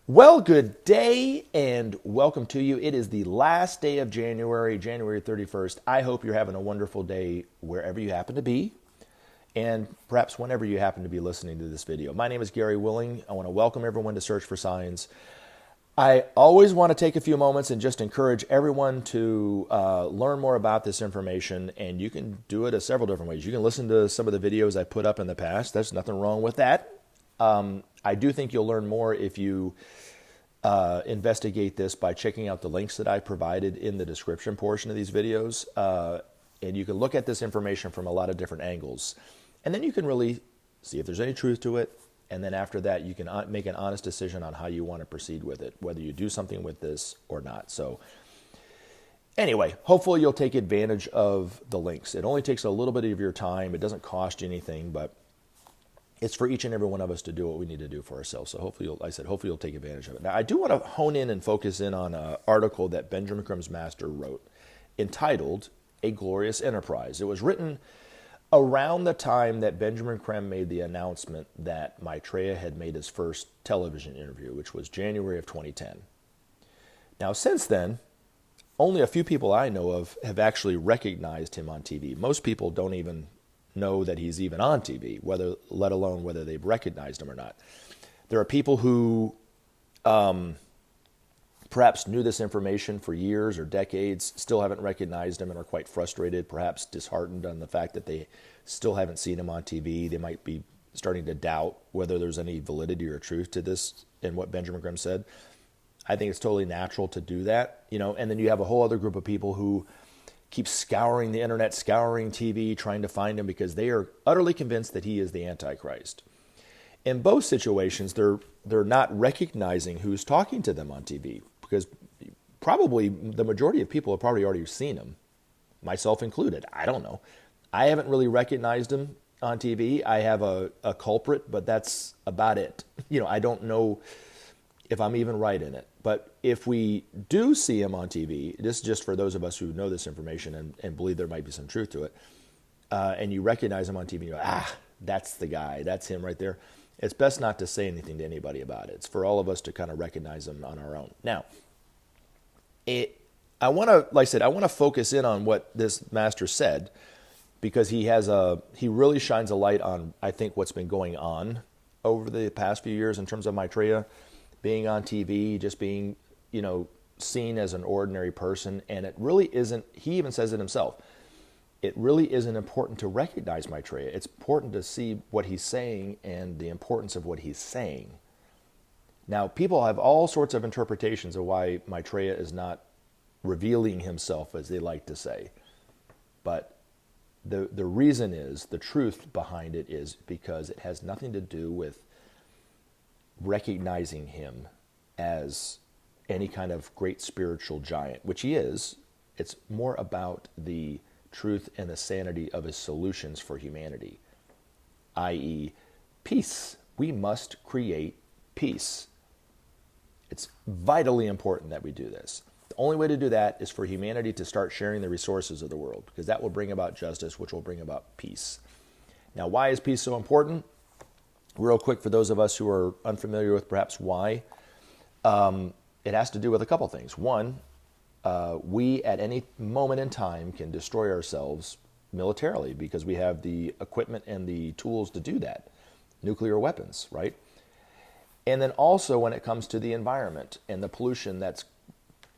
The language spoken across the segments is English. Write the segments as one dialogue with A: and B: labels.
A: Well, good day and welcome to you. It is the last day of January, January 31st. I hope you're having a wonderful day wherever you happen to be and perhaps whenever you happen to be listening to this video. My name is Gary Willing. I want to welcome everyone to Search for Signs. I always want to take a few moments and just encourage everyone to learn more about this information, and you can do it several different ways. You can listen to some of the videos I put up in the past. There's nothing wrong with that. I do think you'll learn more if you investigate this by checking out the links that I provided in the description portion of these videos. And you can look at this information from a lot of different angles. And then you can really see if there's any truth to it. And then after that, you can make an honest decision on how you want to proceed with it, whether you do something with this or not. So anyway, hopefully you'll take advantage of the links. It only takes a little bit of your time. It doesn't cost you anything, but it's for each and every one of us to do what we need to do for ourselves. So hopefully you'll take advantage of it. Now, I do want to hone in and focus in on an article that Benjamin Creme's master wrote entitled A Glorious Enterprise. It was written around the time that Benjamin Creme made the announcement that Maitreya had made his first television interview, which was January of 2010. Now, since then, only a few people I know of have actually recognized him on TV. Most people don't even know that he's even on TV, let alone whether they've recognized him or not. There are people who perhaps knew this information for years or decades, still haven't recognized him and are quite frustrated, perhaps disheartened on the fact that they still haven't seen him on TV. They might be starting to doubt whether there's any validity or truth to this and what Benjamin Creme said. I think it's totally natural to do that, and then you have a whole other group of people who keep scouring the internet, scouring TV, trying to find him because they are utterly convinced that he is the Antichrist. In both situations, they're not recognizing who's talking to them on TV because probably the majority of people have probably already seen him, myself included. I don't know. I haven't really recognized him on TV. I have a culprit, but that's about it. I don't know if I'm even right in it. But if we do see him on TV, this is just for those of us who know this information and believe there might be some truth to it, and you recognize him on TV and you go, that's the guy, that's him right there, it's best not to say anything to anybody about it. It's for all of us to kind of recognize him on our own. Now, I want to focus in on what this master said because he really shines a light on, I think, what's been going on over the past few years in terms of Maitreya being on TV, just being, seen as an ordinary person. And it really isn't, he even says it himself, it really isn't important to recognize Maitreya. It's important to see what he's saying and the importance of what he's saying. Now, people have all sorts of interpretations of why Maitreya is not revealing himself, as they like to say. But the reason is, the truth behind it is because it has nothing to do with recognizing him as any kind of great spiritual giant, which he is. It's more about the truth and the sanity of his solutions for humanity, i.e., peace. We must create peace. It's vitally important that we do this. The only way to do that is for humanity to start sharing the resources of the world, because that will bring about justice, which will bring about peace. Now, why is peace so important? Real quick, for those of us who are unfamiliar with perhaps why, it has to do with a couple things. One, we at any moment in time can destroy ourselves militarily because we have the equipment and the tools to do that. Nuclear weapons, right? And then also when it comes to the environment and the pollution that's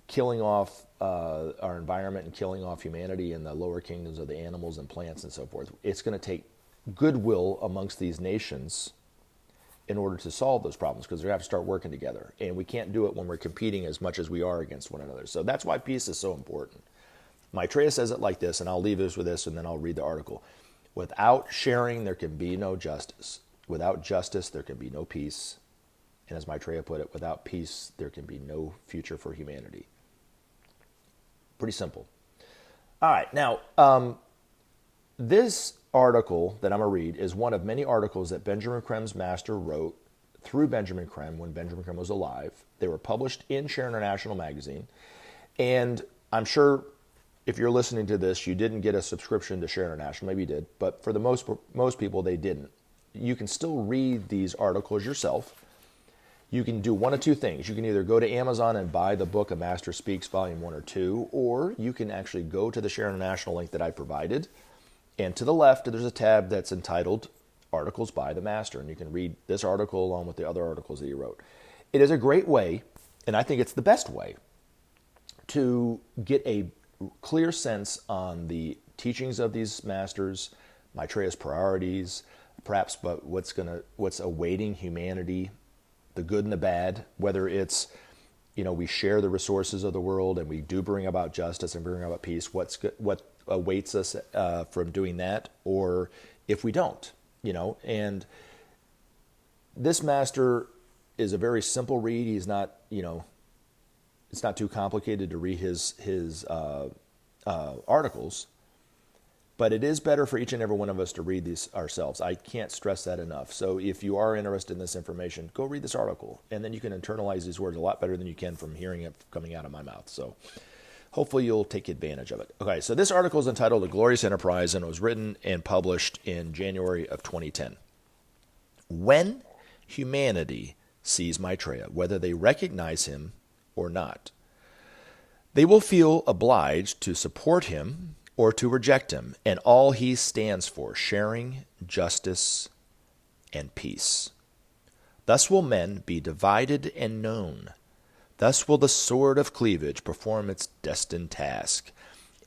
A: killing off our environment and killing off humanity and the lower kingdoms of the animals and plants and so forth, it's going to take goodwill amongst these nations in order to solve those problems, because they have to start working together. And we can't do it when we're competing as much as we are against one another. So that's why peace is so important. Maitreya says it like this, and I'll leave this with this, and then I'll read the article. Without sharing, there can be no justice. Without justice, there can be no peace. And as Maitreya put it, without peace, there can be no future for humanity. Pretty simple. All right, now, this article that I'm going to read is one of many articles that Benjamin Creme's master wrote through Benjamin Creme when Benjamin Creme was alive. They were published in Share International magazine. And I'm sure if you're listening to this, you didn't get a subscription to Share International. Maybe you did. But for the most people, they didn't. You can still read these articles yourself. You can do one of two things. You can either go to Amazon and buy the book, A Master Speaks, Volume 1 or 2, or you can actually go to the Share International link that I provided, and to the left, there's a tab that's entitled Articles by the Master, and you can read this article along with the other articles that he wrote. It is a great way, and I think it's the best way, to get a clear sense on the teachings of these masters, Maitreya's priorities, perhaps but what's awaiting humanity, the good and the bad, whether it's, we share the resources of the world and we do bring about justice and bring about peace, what awaits us from doing that, or if we don't, and this master is a very simple read. He's not, it's not too complicated to read his articles, but it is better for each and every one of us to read these ourselves. I can't stress that enough. So if you are interested in this information, go read this article, and then you can internalize these words a lot better than you can from hearing it coming out of my mouth. So hopefully you'll take advantage of it. Okay, so this article is entitled A Glorious Enterprise, and it was written and published in January of 2010. When humanity sees Maitreya, whether they recognize him or not, they will feel obliged to support him or to reject him and all he stands for, sharing, justice, and peace. Thus will men be divided and known. Thus will the sword of cleavage perform its destined task,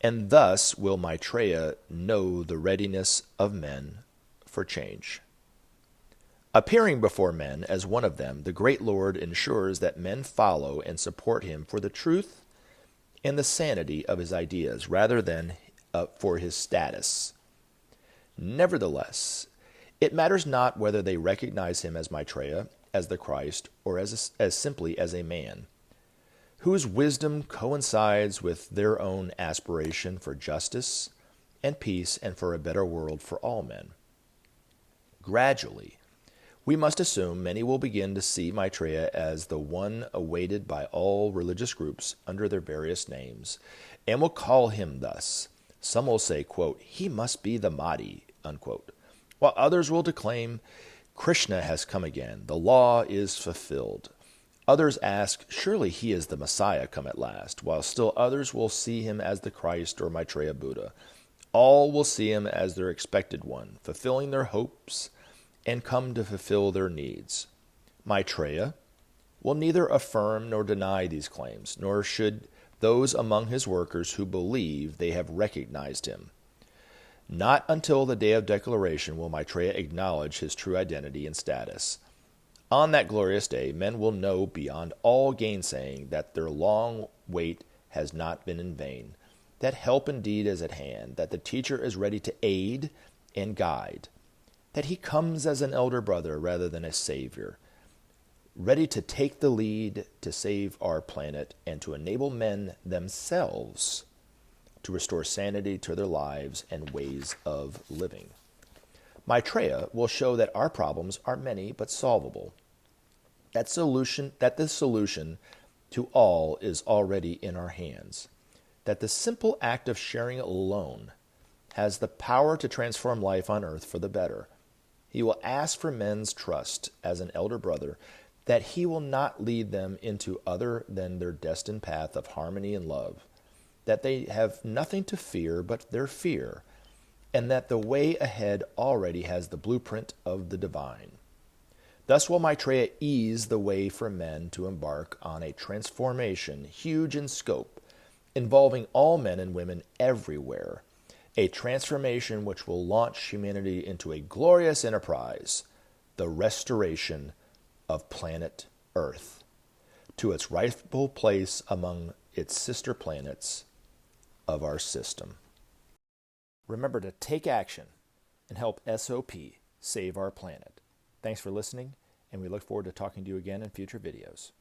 A: and thus will Maitreya know the readiness of men for change. Appearing before men as one of them, the great Lord ensures that men follow and support him for the truth and the sanity of his ideas, rather than for his status. Nevertheless, it matters not whether they recognize him as Maitreya, as the Christ, or as simply as a man, whose wisdom coincides with their own aspiration for justice and peace and for a better world for all men. Gradually, we must assume many will begin to see Maitreya as the one awaited by all religious groups under their various names, and will call him thus. Some will say, quote, he must be the Mahdi, unquote, while others will declaim, Krishna has come again, the law is fulfilled. Others ask, surely he is the Messiah come at last, while still others will see him as the Christ or Maitreya Buddha. All will see him as their expected one, fulfilling their hopes and come to fulfill their needs. Maitreya will neither affirm nor deny these claims, nor should those among his workers who believe they have recognized him. Not until the day of declaration will Maitreya acknowledge his true identity and status. On that glorious day, men will know beyond all gainsaying that their long wait has not been in vain, that help indeed is at hand, that the teacher is ready to aid and guide, that he comes as an elder brother rather than a savior, ready to take the lead to save our planet and to enable men themselves to restore sanity to their lives and ways of living. Maitreya will show that our problems are many but solvable, that the solution to all is already in our hands, that the simple act of sharing alone has the power to transform life on earth for the better. He will ask for men's trust as an elder brother, that he will not lead them into other than their destined path of harmony and love, that they have nothing to fear but their fear, and that the way ahead already has the blueprint of the divine. Thus will Maitreya ease the way for men to embark on a transformation huge in scope, involving all men and women everywhere, a transformation which will launch humanity into a glorious enterprise, the restoration of planet Earth, to its rightful place among its sister planets of our system. Remember to take action and help SOP save our planet. Thanks for listening, and we look forward to talking to you again in future videos.